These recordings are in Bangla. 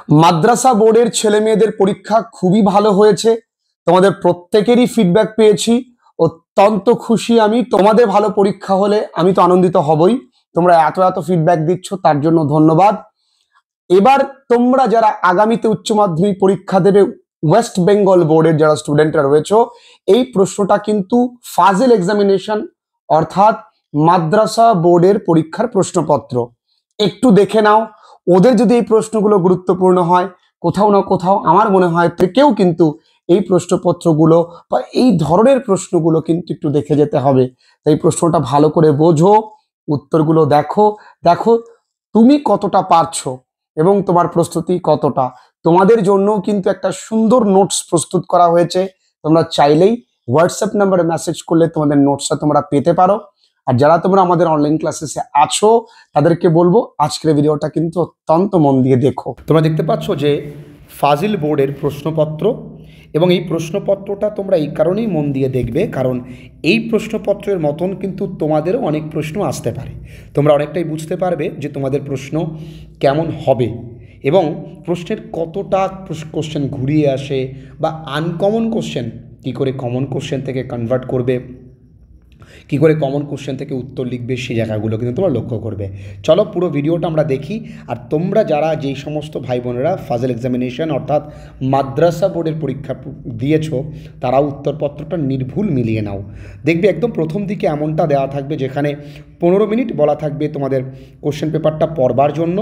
মাদ্রাসা বোর্ডের ছেলে মেয়েদের পরীক্ষা খুবই ভালো হয়েছে। তোমাদের প্রত্যেকেরই ফিডব্যাক পেয়েছি, অত্যন্ত খুশি আমি। তোমাদের ভালো পরীক্ষা হলে আমি তো আনন্দিত হবই। তোমরা এত এত ফিডব্যাক দিচ্ছ, তার জন্য ধন্যবাদ। এবার তোমরা যারা আগামীতে উচ্চ মাধ্যমিক পরীক্ষা দেবে, ওয়েস্ট বেঙ্গল বোর্ডের যারা স্টুডেন্টরা রয়েছে, এই প্রশ্নটা কিন্তু ফাজিল এক্সামিনেশন অর্থাৎ মাদ্রাসা বোর্ডের পরীক্ষার প্রশ্নপত্র। একটু দেখে নাও, ওদের যদি এই প্রশ্নগুলো গুরুত্বপূর্ণ হয়, কোথাও না কোথাও আমার মনে হয় থেকেও কিন্তু এই প্রশ্নপত্রগুলো বা এই ধরনের প্রশ্নগুলো কিন্তু একটু দেখে যেতে হবে। তাই প্রশ্নটা ভালো করে বোঝো, উত্তরগুলো দেখো, দেখো তুমি কতটা পারছো এবং তোমার প্রস্তুতি কতটা। তোমাদের জন্য কিন্তু একটা সুন্দর নোটস প্রস্তুত করা হয়েছে। তোমরা চাইলেই হোয়াটসঅ্যাপ নাম্বারে মেসেজ করলে তোমাদের নোটসটা তোমরা পেতে পারো। আর যারা তোমরা আমাদের অনলাইন ক্লাসেসে আছো, তাদেরকে বলবো আজকের ভিডিওটা কিন্তু অত্যন্ত মন দিয়ে দেখো। তোমরা দেখতে পাচ্ছ যে ফাজিল বোর্ডের প্রশ্নপত্র, এবং এই প্রশ্নপত্রটা তোমরা এই কারণেই মন দিয়ে দেখবে, কারণ এই প্রশ্নপত্রের মতন কিন্তু তোমাদেরও অনেক প্রশ্ন আসতে পারে। তোমরা অনেকটাই বুঝতে পারবে যে তোমাদের প্রশ্ন কেমন হবে এবং প্রশ্নের কতটা কোশ্চেন ঘুরিয়ে আসে বা আনকমন কোশ্চেন কী করে কমন কোশ্চেন থেকে কনভার্ট করবে, কী করে কমন কোশ্চেন থেকে উত্তর লিখবে, সেই জায়গাগুলো কিন্তু তোমরা লক্ষ্য করবে। চলো পুরো ভিডিওটা আমরা দেখি। আর তোমরা যারা যেই সমস্ত ভাই বোনেরা ফাজিল এক্সামিনেশন অর্থাৎ মাদ্রাসা বোর্ডের পরীক্ষা দিয়েছো, তারা উত্তরপত্রটা নির্ভুল মিলিয়ে নাও। দেখবে একদম প্রথম দিকে এমনটা দেওয়া থাকবে যেখানে 15 মিনিট বলা থাকবে তোমাদের কোশ্চেন পেপারটা পড়বার জন্য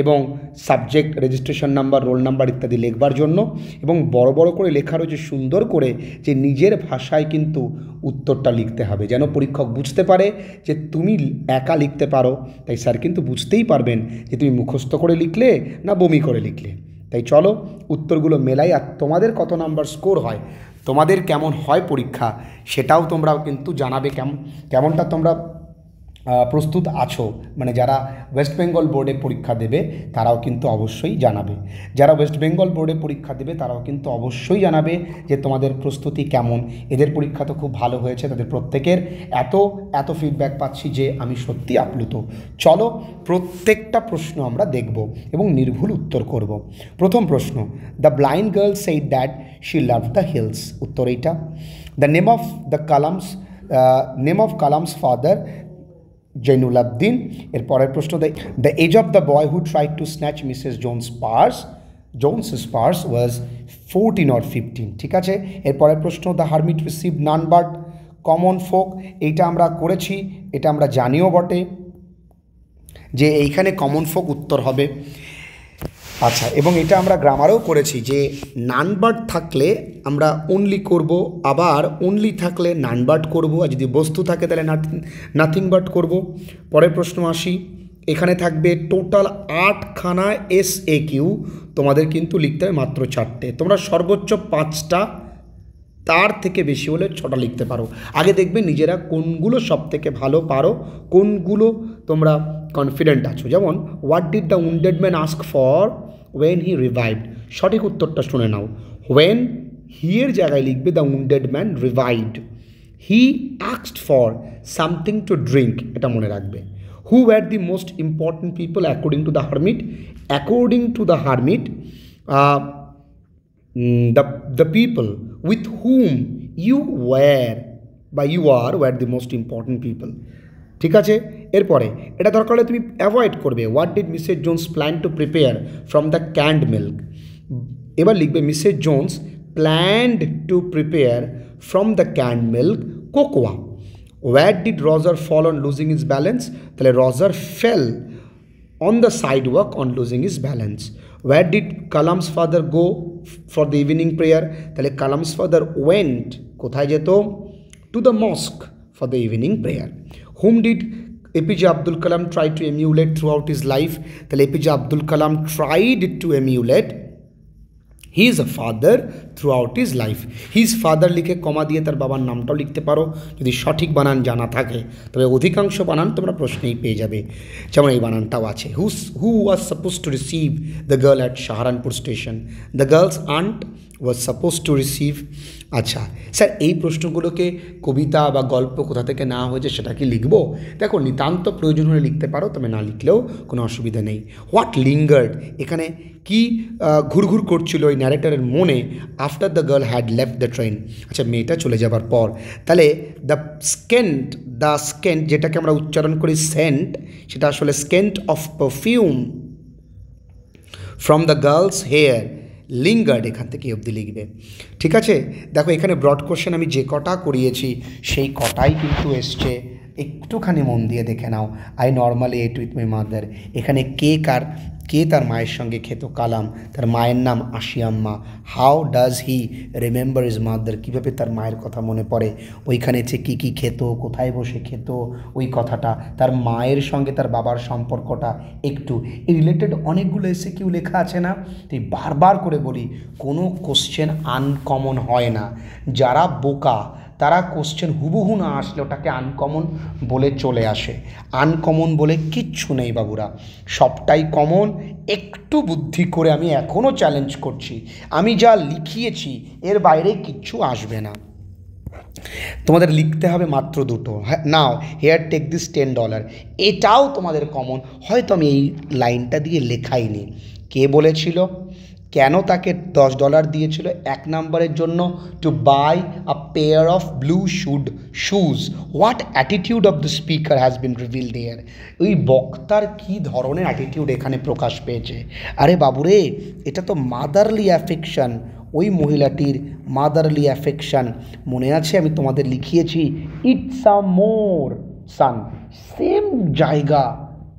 এবং subject, registration number, roll number ইত্যাদি লিখবার জন্য, এবং বড় বড় করে লেখা রয়েছে সুন্দর করে যে নিজের ভাষায় কিন্তু উত্তরটা লিখতে হবে, যেন পরীক্ষক বুঝতে পারে যে তুমি একা লিখতে পারো। তাই স্যার কিন্তু বুঝতেই পারবেন যে তুমি মুখস্থ করে লিখলে না বমি করে লিখলে। তাই চলো উত্তরগুলো মেলাই, আর তোমাদের কত নাম্বার স্কোর হয়, তোমাদের কেমন হয় পরীক্ষা, সেটাও তোমরাও কিন্তু জানাবে। কেমনটা তোমরা প্রস্তুত আছো, মানে যারা ওয়েস্ট বেঙ্গল বোর্ডে পরীক্ষা দেবে তারাও কিন্তু অবশ্যই জানাবে। যারা ওয়েস্ট বেঙ্গল বোর্ডে পরীক্ষা দেবে তারাও কিন্তু অবশ্যই জানাবে যে তোমাদের প্রস্তুতি কেমন। এদের পরীক্ষা তো খুব ভালো হয়েছে, তাদের প্রত্যেকের এত ফিডব্যাক পাচ্ছি যে আমি সত্যি আপ্লুত। চলো প্রত্যেকটা প্রশ্ন আমরা দেখব এবং নির্ভুল উত্তর করব। প্রথম প্রশ্ন, the blind girl said that she loved the hills. উত্তর এইটা। The name of Kalam's father Jainulabdeen. এর পরের প্রশ্ন, the age of the boy who tried to snatch Mrs Jones's purse was 14 or 15। ঠিক আছে। এর পরের প্রশ্ন, the hermit receive none but common folk. এইটা আমরা করেছি, এটা আমরা জানিও বটে যে এইখানে কমন ফোক উত্তর হবে। আচ্ছা, এবং এটা আমরা গ্রামারেও করেছি যে নান বাট থাকলে আমরা অনলি করব, আবার অনলি থাকলে নান বাট করবো, আর যদি বস্তু থাকে তাহলে নাথিং বাট করব। পরের প্রশ্ন আসি, এখানে থাকবে টোটাল 8খানা SAQ, তোমাদের কিন্তু লিখতে হবে মাত্র 4টে। তোমরা সর্বোচ্চ 5টা, তার থেকে বেশি হলে 6টা লিখতে পারো। আগে দেখবে নিজেরা কোনগুলো সব থেকে ভালো পারো, কোনগুলো তোমরা কনফিডেন্ট আছো। যেমন what did the wounded man ask for when he revived. সঠিক উত্তরটা শুনে নাও। ওয়েন হি এর জায়গায় লিখবে the wounded man revived. He asked for something to drink, এটা মনে রাখবে। Who were the most important people according to the hermit. According to the hermit the people with whom you were বা you are were the most important people। ঠিক আছে। এরপরে এটা দরকার হলে তুমি অ্যাভয়েড করবে। What did Mrs Jones plan to prepare from the canned milk. এবার লিখবে Mrs Jones planned to prepare from the canned milk cocoa. Where did Roger fall on losing his balance. তাহলে Roger fell on the sidewalk on losing his balance. Where did Kalam's father go for the evening prayer? তাহলে Kalam's father went, কোথায় যেত? To the mosque for the evening prayer. Whom did APJ Abdul Kalam try to emulate throughout his life? তাহলে APJ Abdul Kalam tried to emulate his father throughout his life. His father লিখে কমা দিয়ে তার বাবার নামটাও লিখতে পারো যদি সঠিক বানান জানা থাকে, তবে অধিকাংশ বানান তোমরা প্রশ্নেই পেয়ে যাবে। যেমন এই বানানটাও আছে। Who was supposed to receive the girl at Saharanpur station? The girl's aunt, was suppose to receive. আচ্ছা স্যার, এই প্রশ্নগুলোকে কবিতা বা গল্প কোথা থেকে নেওয়া হয়েছে সেটা কি লিখবো? দেখো, নিতান্ত প্রয়োজন হলে লিখতে পারো, তবে না লিখলেও কোনো অসুবিধা নেই। হোয়াট লিঙ্গার্ড, এখানে কি ঘুরঘুর করছিল ওই ন্যারেটারের মনে after the girl had left the train. আচ্ছা, মেয়েটা চলে যাবার পর। তাহলে দ্য স্কেন্ট যেটাকে আমরা উচ্চারণ করি সেন্ট, সেটা আসলে scent of perfume from the girl's hair lingered, এখান থেকে অবধি লিখবে। ঠিক আছে, দেখো এখানে ব্রড কোশ্চেন আমি যে কটা করিয়েছি সেই কটাই কিন্তু এসছে, একটুখানি মন দিয়ে দেখে নাও। I normally ate with my mother, এখানে কে তার মায়ের সঙ্গে খেত? কালাম, তার মায়ের নাম Ashiamma. How does he remember is mother, কীভাবে তার মায়ের কথা মনে পড়ে? ওইখানে যে কী খেত, কোথায় বসে খেত, ওই কথাটা, তার মায়ের সঙ্গে তার বাবার সম্পর্কটা একটু, এই রিলেটেড অনেকগুলো এসএকিউ লেখা আছে না? তাই বারবার করে বলি, কোনো কোশ্চেন আনকমন হয় না। যারা বোকা তারা কোশ্চেন হুবহু না আসলে ওটাকে আনকমন বলে চলে আসে। আনকমন বলে কিচ্ছু নেই বাবুরা, সবটাই কমন। একটু বুদ্ধি করে আমি এখনও চ্যালেঞ্জ করছি, আমি যা লিখিয়েছি এর বাইরে কিচ্ছু আসবে না। তোমাদের লিখতে হবে মাত্র দুটো। হ্যাঁ, নাও হেয়ার টেক দিস $10, এটাও তোমাদের কমন। হয়তো আমি এই লাইনটা দিয়ে লেখাইনি। কে বলেছিল? কেন তাকে $10 দিয়েছিল? 1 নম্বরের জন্য, to buy a pair of blue shoes. What attitude of the speaker has been revealed here, ওই বক্তার কী ধরনের অ্যাটিটিউড এখানে প্রকাশ পেয়েছে। আরে বাবুরে, এটা তো মাদারলি অ্যাফেকশন, ওই মহিলাটির মাদারলি অ্যাফেকশন। মনে আছে আমি তোমাদের লিখিয়েছি it's a more San, same জায়গা,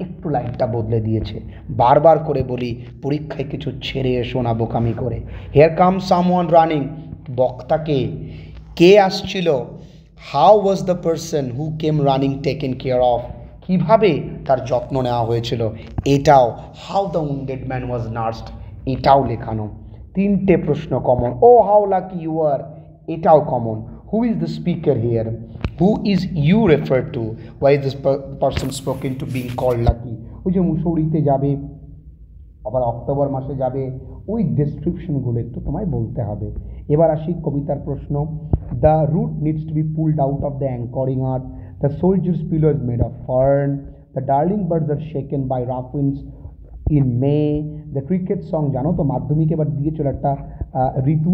একটু লাইনটা বদলে দিয়েছে। বারবার করে বলি, পরীক্ষায় কিছু ছেড়ে এসো না বোকামি করে। হেয়ার কাম সামওয়ান রানিং, বক্তাকে কে আসছিল? How was the person who came running taken care of, কীভাবে তার যত্ন নেওয়া হয়েছিল। এটাও how the wounded man was nursed, এটাও লেখানো। 3টে প্রশ্ন কমন। ও হাউ লাকি ইউ আর, এটাও common. Who is the speaker here, who is you refer to, why is this person spoken to being called lucky. ওই যে মুসৌরিতে যাবে, আবার অক্টোবর মাসে যাবে, ওই ডেসক্রিপশনগুলো একটু তোমায় বলতে হবে। এবার আসি কবিতার প্রশ্ন। The root needs to be pulled out of the anchoring earth, the soldier's pillow is made of fern, the darling birds are shaken by rough winds in May, the cricket song. জানো তো মাধ্যমিক এবার দিয়েছিল একটা ঋতু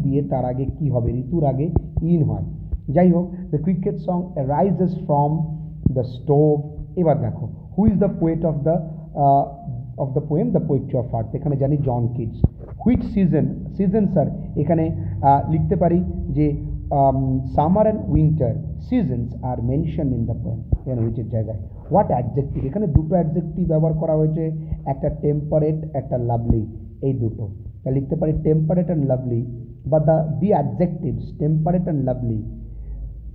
দিয়ে তার আগে কি হবে? ঋতুর আগে ইন হয়। যাই হোক, the cricket song rises from the stove. এবার দেখো, who is the poet of the poem the poetry of earth, এখানে জানি John Keats. Which season sir, এখানে লিখতে পারি যে summer and winter seasons are mention in the poem, এখানে হুইচের জায়গায়। হোয়াট অ্যাডজেক্টিভ, এখানে দুটো অ্যাডজেক্টিভ ব্যবহার করা হয়েছে, একটা টেম্পারেট, একটা লাভলি, এই দুটো। তা লিখতে পারি টেম্পারেট অ্যান্ড লাভলি, বা the adjectives temperate and lovely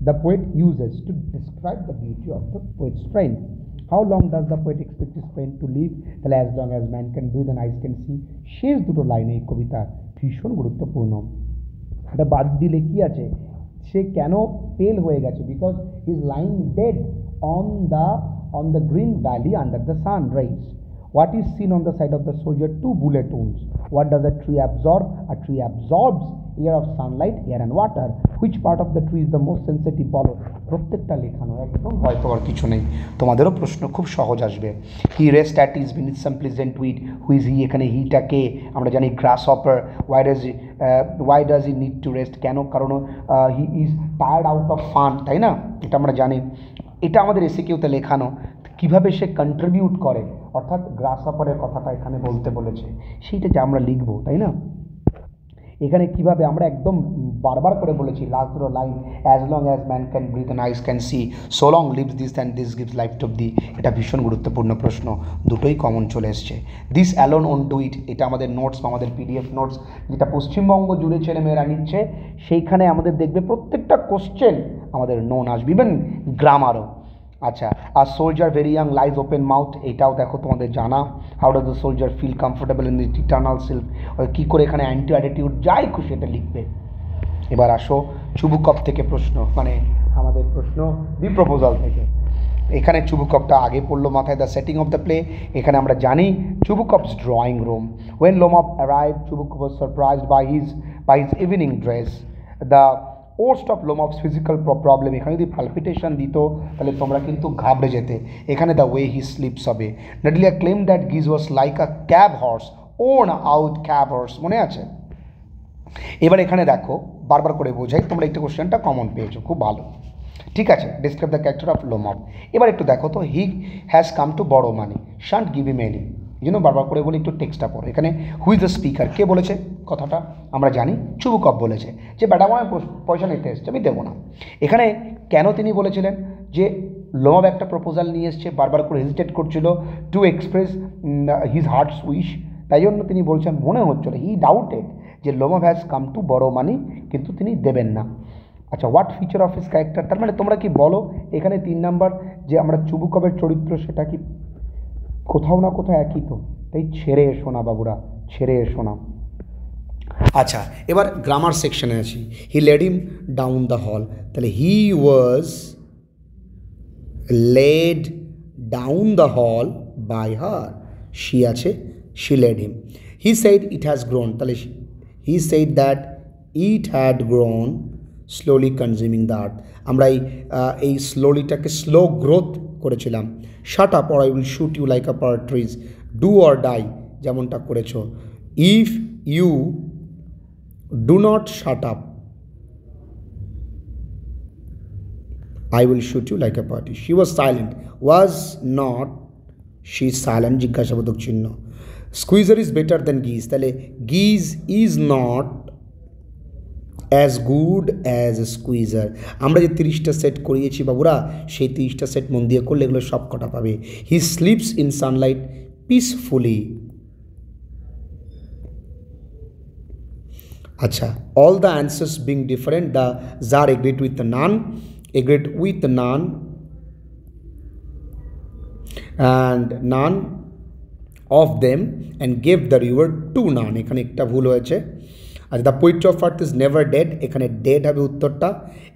the poet uses to describe the beauty of the poet's friend. How long does the poet expect his friend to live? তাহলে as long as man can breathe and eyes can see। শেষ দুটো লাইন এই কবিতার ভীষণ গুরুত্বপূর্ণ। এটা বাদ দিলে কি আছে? সে কেন পেল হয়ে গেছে? Because his line dead on the green valley under the sun rays. What is seen on the side of the soldier? 2 bullet wounds. What does a tree absorb? A tree absorbs air of sunlight, air and water. Which part of the tree is the most sensitive? বলো। প্রত্যেকটা লেখানো, একদম ভয় পাওয়ার কিছু নেই। তোমাদেরও প্রশ্ন খুব সহজ আসবে। He rest at ease beneath some pleasant weed. Who's he, এখানে হিটাকে আমরা জানি grasshopper. Why does he need to rest, কেন? কারণ he is tired out of fun, তাই না? এটা আমরা জানি। এটা আমাদের এসএকিউতে লেখানো। কীভাবে সে কন্ট্রিবিউট করে, অর্থাৎ গ্রাসহপারের কথাটা এখানে বলতে বলেছে, সেইটা যে আমরা লিখব, তাই না? এখানে কিভাবে আমরা একদম বারবার করে বলেছি লাস্ট দুটো line, as long as man can breathe and eyes can see, so long lives this and this gives life to thee. এটা ভীষণ গুরুত্বপূর্ণ প্রশ্ন, দুটোই কমন চলে এসছে। This alone won't do it, এটা আমাদের নোটস বা আমাদের পিডিএফ নোটস যেটা পশ্চিমবঙ্গ জুড়ে ছেলেমেয়েরা নিচ্ছে, সেইখানে আমাদের দেখবে প্রত্যেকটা কোশ্চেন আমাদের নোন আসবে, ইভেন গ্রামারও। আচ্ছা, আর soldier very young lies open mouth, এটাও দেখো তোমাদের জানা। How does the soldier feel comfortable in the eternal self, কী করে এখানে অ্যান্টি অ্যাটিটিউড, যাই খুশি এটা লিখবে। এবার আসো চুবুকপ থেকে প্রশ্ন, মানে আমাদের প্রশ্ন দি প্রপোজাল থেকে। এখানে চুবুকপটা আগে পড়লো মাথায়, the setting of the play. এখানে আমরা জানি Chubukov's drawing room. When Lomov arrive Chubukov was surprised by his evening dress. The worst of Lomov's physical problem, এখানে যদি পালপিটেশন দিত তাহলে তোমরা কিন্তু ঘাবড়ে যেতে। এখানে দ্য ওয়ে হি স্লিপস হবে। নাডিলিয়া claim that Guess was like a cab horse, worn out cab horse, মনে আছে? এবার এখানে দেখো বারবার করে বোঝাই, তোমরা একটা কোশ্চেনটা কমন পেয়েছো, খুব ভালো, ঠিক আছে। Describe the character of Lomov. এবার একটু দেখো তো, he has come to borrow money, shunt give him any. এই জন্য বারবার করে বলি একটু টেক্সটটা পড়ো। এখানে হু ইজ দ্য স্পিকার, কে বলেছে কথাটা আমরা জানি, চুবুকপ বলেছে যে ম্যাডাম আমার পয়সা নিতে এসছে, আমি দেবো না। এখানে কেন তিনি বলেছিলেন যে লোমভ একটা প্রপোজাল নিয়ে এসছে, বারবার করে হেজিটেট করছিল to express his heart's wish, তাই জন্য তিনি বলছেন, মনে হচ্ছিল হি ডাউটেড যে Lomov has come to borrow money, কিন্তু তিনি দেবেন না। আচ্ছা, what feature of his character, তার মানে তোমরা কি বলো এখানে 3 নাম্বার যে আমরা চুবুকপের চরিত্র সেটা কি কোথাও না কোথাও একই তো, তাই ছেড়ে এসো না বাবুরা, ছেড়ে এসো না। আচ্ছা, এবার গ্রামার সেকশনে আছি। He led him down the hall, তাহলে he was led down the hall by her, she আছে, she led him. He said it has grown, তাহলে he said that it had grown slowly consuming the earth, আমরা এই স্লোলিটাকে স্লো গ্রোথ করেছিলাম। Shut up or I will shoot you like a partridge, do or die যেমনটা করেছো। If you do not shut up I will shoot you like a party. She was silent. Was not she silent? জিজ্ঞাসাবোধক চিহ্ন। Squeezer is better than geese, তাহলে geese is not as good as a squeezer। আমরা যে 30টা সেট করিয়েছি বাবুরা, সেই 30টা সেট মন দিয়ে করলে এগুলো সব কটা পাবে। He sleeps in sunlight peacefully। আচ্ছা, all the answers being different, the Tsar agreed with none, and none of them and gave the reward to none। এখানে একটা ভুল হয়েছে। আচ্ছা, the poetry of earth is never dead, এখানে ডেড হবে উত্তরটা।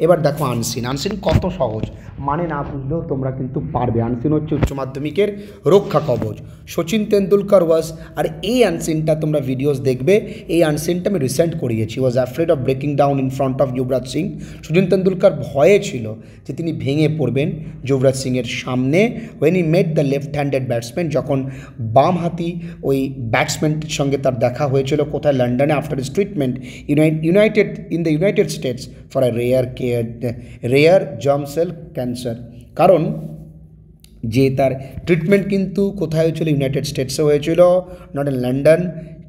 এবার দেখো আনসিন, আনসিন কত সহজ, মানে না বুঝলেও তোমরা কিন্তু পারবে। আনসিন হচ্ছে উচ্চ মাধ্যমিকের রক্ষা কবচ। সচিন তেন্ডুলকার ওয়াজ, আর এই আনসিনটা তোমরা ভিডিওস দেখবে, এই আনসিনটা আমি রিসেন্ট করিয়েছি। Was afraid of breaking down in front of Yuvraj Singh. Sachin Tendulkar ভয়ে ছিল যে তিনি ভেঙে পড়বেন যুবরাজ সিংয়ের সামনে। When I met the left handed batsman, যখন বাম হাতি ওই ব্যাটসম্যানটির সঙ্গে তার দেখা হয়েছিল কোথায়, লন্ডনে, after his treatment in the United States for a rare germ cell cancer। কারণ যে তার ট্রিটমেন্ট কিন্তু কোথায় হয়েছিল, ইউনাইটেড স্টেটসে হয়েছিল, নট ইন লন্ডন।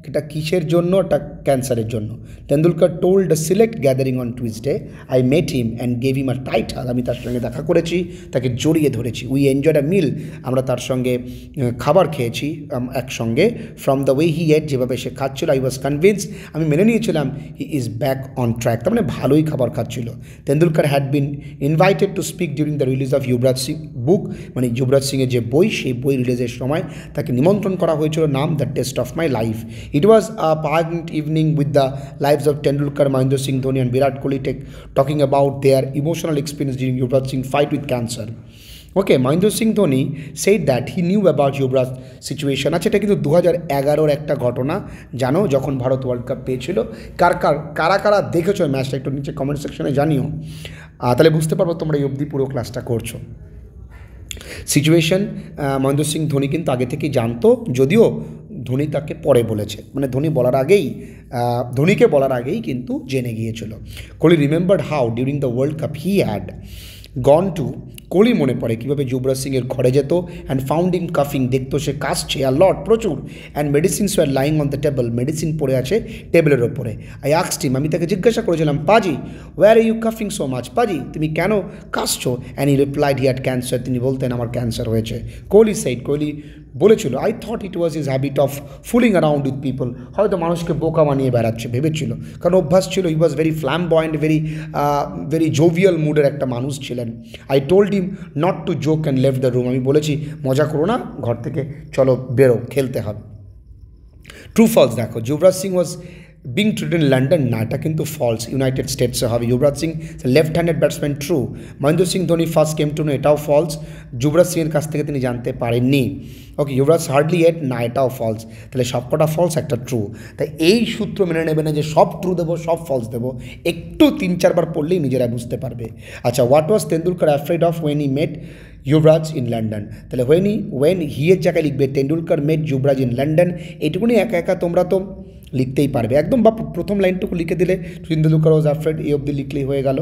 এটা কিসের জন্য, এটা ক্যান্সারের জন্য। Tendulkar told the select gathering on Tuesday, I met him and gave him a tight hug, আমি তার সঙ্গে দেখা করেছি, তাকে জড়িয়ে ধরেছি। উই এনজয়েড আ মিল, আমরা তার সঙ্গে খাবার খেয়েছি একসঙ্গে। From the way he ate, যেভাবে সে খাচ্ছিল, আই ওয়াজ কনভিন্সড, আমি মেনে নিয়েছিলাম, he is back on track, তার মানে ভালোই খাবার খাচ্ছিল। Tendulkar had been invited to speak during the release of Yuvraj Singh book, মানে যুবরাজ সিংয়ের যে বই, সেই বই রিলিজের সময় তাকে নিমন্ত্রণ করা হয়েছিল। নাম the test of my life. It was a poignant evening with the lives of Tendulkar, Mahendra Singh Dhoni and Virat Kohli talking about their emotional experience during Yuvraj Singh's fight with cancer. Okay, Mahendra Singh Dhoni said that he knew about Yuvraj situation। আচ্ছা, এটা কিন্তু 2011-র একটা ঘটনা, জানো, যখন ভারত ওয়ার্ল্ড কাপ পেয়েছিল। কারা কারা দেখেছো ম্যাচটা একটু নিচে কমেন্ট সেকশনে জানিও, তাহলে বুঝতে পারবো তোমরা এই অবধি পুরো ক্লাসটা করছো। সিচুয়েশন, মহেন্দ্র সিং ধোনি কিন্তু আগে থেকেই জানতো, যদিও ধোনি তাকে পরে বলেছে, মানে ধোনিকে বলার আগেই কিন্তু জেনে গিয়েছিল। Kohli remembered how during the world cup he had gone to, Kohli মনে পড়ে কীভাবে যুবরাজ সিংয়ের ঘরে যেত, অ্যান্ড ফাউন্ড হিম কাফিং, দেখতো সে কাশছে আর লট প্রচুর, and medicines were lying on the table, medicine পড়ে আছে টেবিলের ওপরে। আই আস্কড হিম, আমি তাকে জিজ্ঞাসা করেছিলাম, পাজি ওয়ার আর ইউ কাফিং সো মাচ, পাজি তুমি কেন কাশছো, and he replied he had cancer, তিনি বলতেন আমার ক্যান্সার হয়েছে। কোহলি সাইড, কোহলি বলেছিল, I thought it was his habit of fooling around with people, হয়তো মানুষকে বোকা বানিয়ে বেড়াচ্ছে ভেবেছিল, কারণ অভ্যাস ছিল, he was very flamboyant, very jovial মুডের একটা মানুষ ছিলেন। I told him not to joke and left the room, আমি বলেছি মজা করো না, ঘর থেকে চলো বেরো, খেলতে হবে। ট্রু ফলস দেখো, Yuvraj Singh was being treated in London, না এটা কিন্তু ফলস, ইউনাইটেড স্টেটসে হবে। Yuvraj Singh left handed batsman, true. Mahendra Singh Dhoni first came to know, এটাও ফলস, যুবরাজ সিংয়ের কাছ থেকে তিনি জানতে পারেননি। ওকে, যুবরাজ হার্ডলি এট, না এটাও ফলস। তাহলে সবকটা ফলস, একটা ট্রু। তাই এই সূত্র মেনে নেবে না যে সব ট্রু দেবো সব ফলস দেবো, একটু 3-4 বার পড়লেই নিজেরা বুঝতে পারবে। আচ্ছা, what was Tendulkar afraid of when he met Yuvraj in London? তাহলে ওয়েন হি এর জায়গায় লিখবে Tendulkar met Yuvraj in London, এটুকুনি একা একা তোমরা তো লিখতেই পারবে একদম, বা প্রথম লাইনটুকু লিখে দিলে তেন্ডুলকার ওয়াজ অ্যাফ্রেড এই অবধি লিখলেই হয়ে গেল,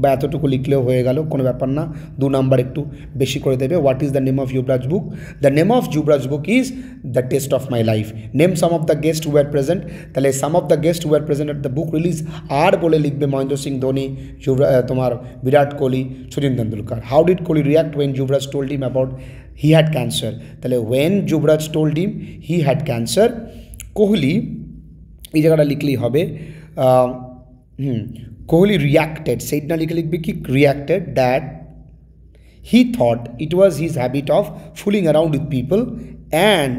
বা এতটুকু লিখলেও হয়ে গেল, কোনো ব্যাপার না। 2 নাম্বার একটু বেশি করে দেবে। What is the name of Yuvraj book? The name of Yuvraj book is the test of my life. Name some of the guest who are present, তাহলে some of the guest who are present at the book release, আর বলে লিখবে মহেন্দ্র সিং ধোনি, তোমার Virat Kohli, Sachin Tendulkar. How did Kohli react when Yuvraj told him about he had cancer? তাহলে when Yuvraj told him he had cancer, Kohli এই জায়গাটা লিখলেই হবে কোহলি রিয়াক্টেড, সেইটা লিখে লিখবে কি reacted, that he thought it was his habit of fooling around with people and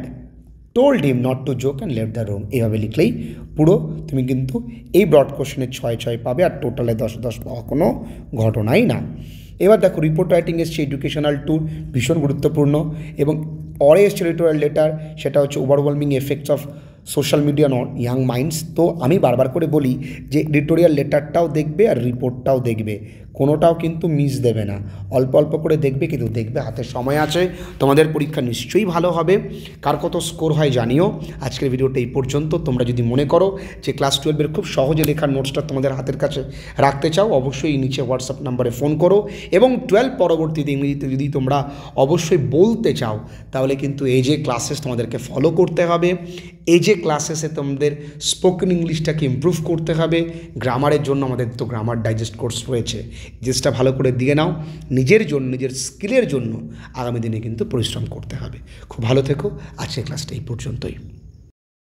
told him not to joke and left the room. এইভাবে লিখলেই পুরো তুমি কিন্তু এই ব্রড কোশ্চেনের 6 পাবে, আর টোটালে 10 পাওয়া কোনো ঘটনাই না। এবার দেখো রিপোর্ট রাইটিং এসছে এডুকেশনাল ট্যুর, ভীষণ গুরুত্বপূর্ণ, এবং পরে এসছে এডিটোরিয়াল লেটার, সেটা হচ্ছে overwhelming effects of social media on young minds. তো আমি বারবার করে বলি যে এডিটোরিয়াল লেটারটাও দেখবে আর রিপোর্টটাও দেখবে, কোনোটাও কিন্তু মিস দেবে না, অল্প অল্প করে দেখবে, কিন্তু দেখবে হাতে সময় আছে, তোমাদের পরীক্ষা নিশ্চয়ই ভালো হবে। কার কত স্কোর হয় জানিও। আজকের ভিডিওটা এই পর্যন্ত। তোমরা যদি মনে করো যে ক্লাস 12-এর খুব সহজে লেখার নোটসটা তোমাদের হাতের কাছে রাখতে চাও, অবশ্যই নিচে হোয়াটসঅ্যাপ নাম্বারে ফোন করো, এবং 12 পরবর্তীতে ইংরেজিতে যদি তোমরা অবশ্যই বলতে চাও, তাহলে কিন্তু এই যে ক্লাসেস তোমাদেরকে ফলো করতে হবে, এই যে ক্লাসেসে তোমাদের স্পোকেন ইংলিশটাকে ইমপ্রুভ করতে হবে। গ্রামারের জন্য আমাদের তো গ্রামার ডাইজেস্ট কোর্স রয়েছে, জিনিসটা ভালো করে দিয়ে নাও, নিজের জন্য, নিজের স্কিলের জন্য আগামী দিনে কিন্তু পরিশ্রম করতে হবে। খুব ভালো থেকো। আজকের ক্লাসটা এই পর্যন্তই।